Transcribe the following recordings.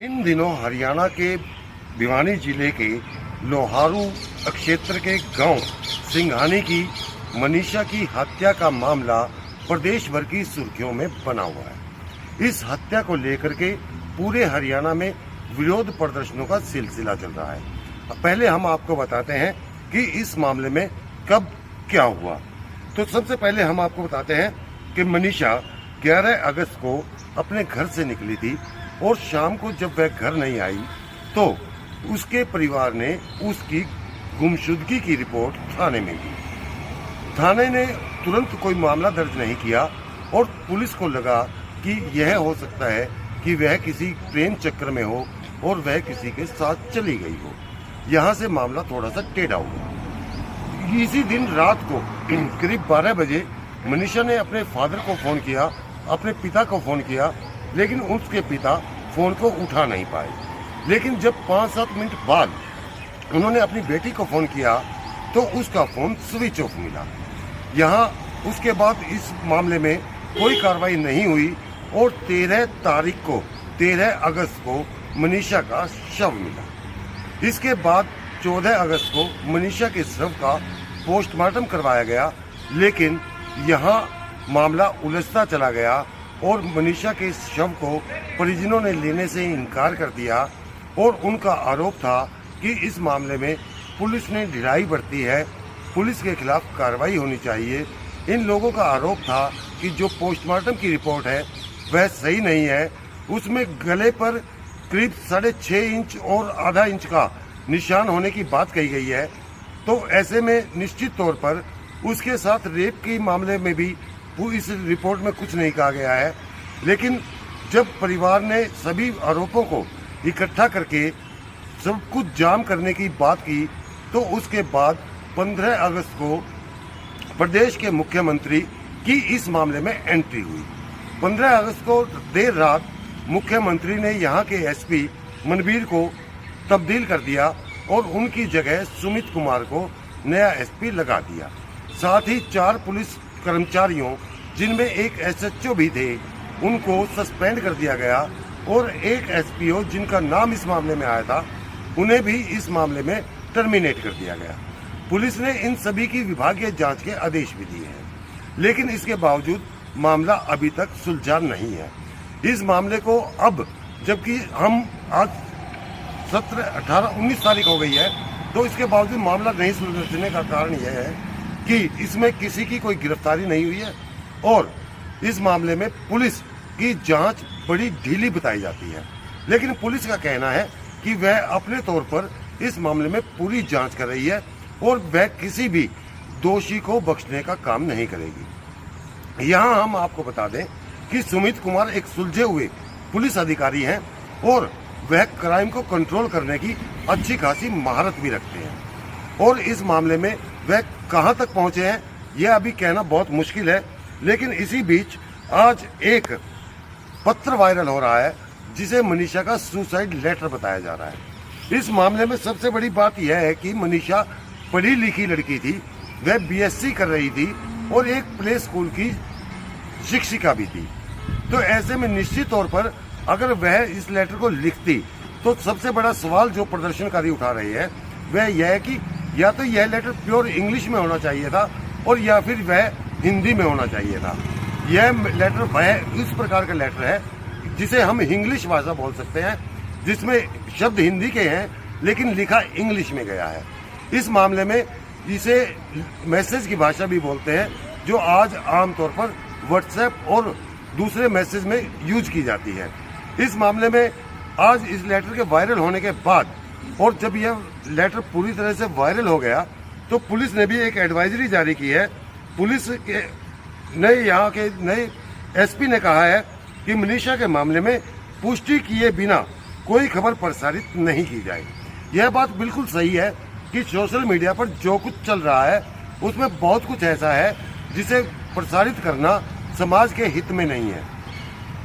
इन दिनों हरियाणा के भिवानी जिले के लोहारू क्षेत्र के गांव सिंघानी की मनीषा की हत्या का मामला प्रदेश भर की सुर्खियों में बना हुआ है। इस हत्या को लेकर के पूरे हरियाणा में विरोध प्रदर्शनों का सिलसिला चल रहा है। पहले हम आपको बताते हैं कि इस मामले में कब क्या हुआ। तो सबसे पहले हम आपको बताते हैं कि मनीषा 11 अगस्त को अपने घर से निकली थी और शाम को जब वह घर नहीं आई तो उसके परिवार ने उसकी गुमशुदगी की रिपोर्ट थाने में दी। थाने ने तुरंत कोई मामला दर्ज नहीं किया और पुलिस को लगा कि यह हो सकता है कि वह किसी प्रेम चक्र में हो और वह किसी के साथ चली गई हो। यहाँ से मामला थोड़ा सा टेढ़ा हुआ। इसी दिन रात को करीब 12 बजे मनीषा ने अपने फादर को फोन किया, अपने पिता को फोन किया, लेकिन उसके पिता फोन को उठा नहीं पाए। लेकिन जब 5-7 मिनट बाद उन्होंने अपनी बेटी को फोन किया तो उसका फोन स्विच ऑफ मिला। यहाँ उसके बाद इस मामले में कोई कार्रवाई नहीं हुई और 13 अगस्त को मनीषा का शव मिला। इसके बाद 14 अगस्त को मनीषा के शव का पोस्टमार्टम करवाया गया, लेकिन यहाँ मामला उलझता चला गया और मनीषा के शव को परिजनों ने लेने से इनकार कर दिया और उनका आरोप था कि इस मामले में पुलिस ने ढिलाई बरती है, पुलिस के खिलाफ कार्रवाई होनी चाहिए। इन लोगों का आरोप था कि जो पोस्टमार्टम की रिपोर्ट है वह सही नहीं है, उसमें गले पर करीब 6.5 इंच और आधा इंच का निशान होने की बात कही गई है। तो ऐसे में निश्चित तौर पर उसके साथ रेप के मामले में भी इस रिपोर्ट में कुछ नहीं कहा गया है। लेकिन जब परिवार ने सभी आरोपों को इकट्ठा करके सब कुछ जाम करने की बात की तो उसके बाद 15 अगस्त को प्रदेश के मुख्यमंत्री की इस मामले में एंट्री हुई। 15 अगस्त को देर रात मुख्यमंत्री ने यहाँ के एसपी मनबीर को तब्दील कर दिया और उनकी जगह सुमित कुमार को नया एसपी लगा दिया। साथ ही 4 पुलिस कर्मचारियों जिनमें एक एसएचओ भी थे उनको सस्पेंड कर दिया गया और एक एसपीओ जिनका नाम इस मामले में आया था उन्हें भी इस मामले में टर्मिनेट कर दिया गया। पुलिस ने इन सभी की विभागीय जांच के आदेश भी दिए हैं, लेकिन इसके बावजूद मामला अभी तक सुलझा नहीं है। इस मामले को अब जबकि हम आज 19 तारीख हो गई है तो इसके बावजूद मामला नहीं सुलझने का कारण यह है कि इसमें किसी की कोई गिरफ्तारी नहीं हुई है और इस मामले में पुलिस की जांच बड़ी ढीली बताई जाती है। लेकिन पुलिस का कहना है कि वह अपने तौर पर इस मामले में पूरी जांच कर रही है और वह किसी भी दोषी को बख्शने का काम नहीं करेगी। यहाँ हम आपको बता दें कि सुमित कुमार एक सुलझे हुए पुलिस अधिकारी हैं और वह क्राइम को कंट्रोल करने की अच्छी खासी महारत भी रखते हैं और इस मामले में वह कहां तक पहुंचे हैं यह अभी कहना बहुत मुश्किल है। लेकिन इसी बीच आज एक पत्र वायरल हो रहा है जिसे मनीषा का सुसाइड लेटर बताया जा रहा है। इस मामले में सबसे बड़ी बात यह है कि मनीषा पढ़ी लिखी लड़की थी, वह बीएससी कर रही थी और एक प्ले स्कूल की शिक्षिका भी थी। तो ऐसे में निश्चित तौर पर अगर वह इस लेटर को लिखती तो सबसे बड़ा सवाल जो प्रदर्शनकारी उठा रहे हैं वह यह है कि या तो यह लेटर प्योर इंग्लिश में होना चाहिए था और या फिर वह हिंदी में होना चाहिए था। यह लेटर वह इस प्रकार का लेटर है जिसे हम इंग्लिश भाषा बोल सकते हैं, जिसमें शब्द हिंदी के हैं लेकिन लिखा इंग्लिश में गया है। इस मामले में इसे मैसेज की भाषा भी बोलते हैं जो आज आमतौर पर व्हाट्सएप और दूसरे मैसेज में यूज की जाती है। इस मामले में आज इस लेटर के वायरल होने के बाद और जब यह लेटर पूरी तरह से वायरल हो गया तो पुलिस ने भी एक एडवाइजरी जारी की है। पुलिस के यहाँ के नए एसपी ने कहा है कि मनीषा के मामले में पुष्टि किए बिना कोई खबर प्रसारित नहीं की जाए। यह बात बिल्कुल सही है कि सोशल मीडिया पर जो कुछ चल रहा है उसमें बहुत कुछ ऐसा है जिसे प्रसारित करना समाज के हित में नहीं है,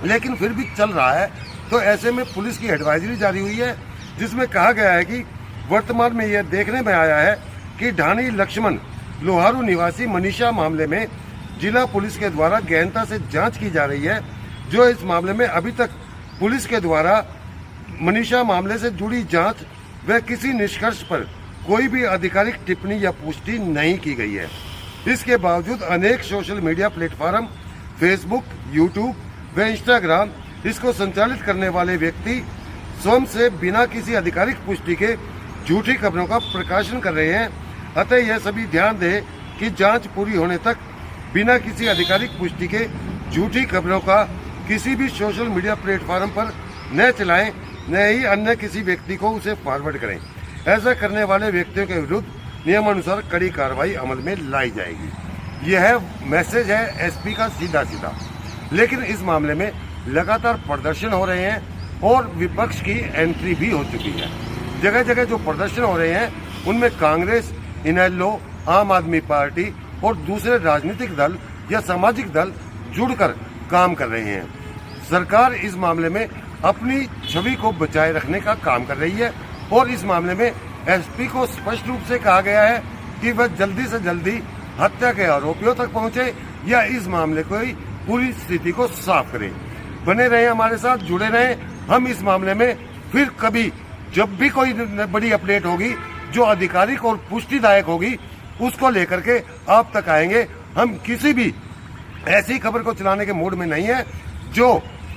लेकिन फिर भी चल रहा है। तो ऐसे में पुलिस की एडवाइजरी जारी हुई है जिसमें कहा गया है कि वर्तमान में यह देखने में आया है कि ढाणी लक्ष्मण लोहारू निवासी मनीषा मामले में जिला पुलिस के द्वारा गहनता से जांच की जा रही है, जो इस मामले में अभी तक पुलिस के द्वारा मनीषा मामले से जुड़ी जांच व किसी निष्कर्ष पर कोई भी आधिकारिक टिप्पणी या पुष्टि नहीं की गई है। इसके बावजूद अनेक social media platform, Facebook, YouTube व इंस्टाग्राम इसको संचालित करने वाले व्यक्ति स्वयं से बिना किसी आधिकारिक पुष्टि के झूठी खबरों का प्रकाशन कर रहे हैं। अतः यह सभी ध्यान दें कि जांच पूरी होने तक बिना किसी आधिकारिक पुष्टि के झूठी खबरों का किसी भी सोशल मीडिया प्लेटफॉर्म पर न चलाएं, न ही अन्य किसी व्यक्ति को उसे फॉरवर्ड करें। ऐसा करने वाले व्यक्तियों के विरुद्ध नियमानुसार कड़ी कार्रवाई अमल में लाई जाएगी। यह मैसेज है एसपी का सीधा सीधा। लेकिन इस मामले में लगातार प्रदर्शन हो रहे हैं और विपक्ष की एंट्री भी हो चुकी है। जगह जगह जो प्रदर्शन हो रहे हैं उनमें कांग्रेस, इनेलो, आम आदमी पार्टी और दूसरे राजनीतिक दल या सामाजिक दल जुड़कर काम कर रहे हैं। सरकार इस मामले में अपनी छवि को बचाए रखने का काम कर रही है और इस मामले में एसपी को स्पष्ट रूप से कहा गया है कि वह जल्दी से जल्दी हत्या के आरोपियों तक पहुंचे या इस मामले को पूरी स्थिति को साफ करें। बने रहे हमारे साथ, जुड़े रहे। हम इस मामले में फिर कभी जब भी कोई बड़ी अपडेट होगी जो आधिकारिक और पुष्टिदायक होगी उसको लेकर के आप तक आएंगे। हम किसी भी ऐसी खबर को चलाने के मूड में नहीं है जो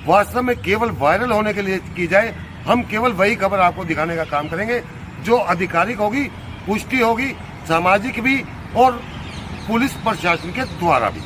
वास्तव में केवल वायरल होने के लिए की जाए। हम केवल वही खबर आपको दिखाने का काम करेंगे जो आधिकारिक होगी, पुष्टि होगी, सामाजिक भी और पुलिस प्रशासन के द्वारा भी।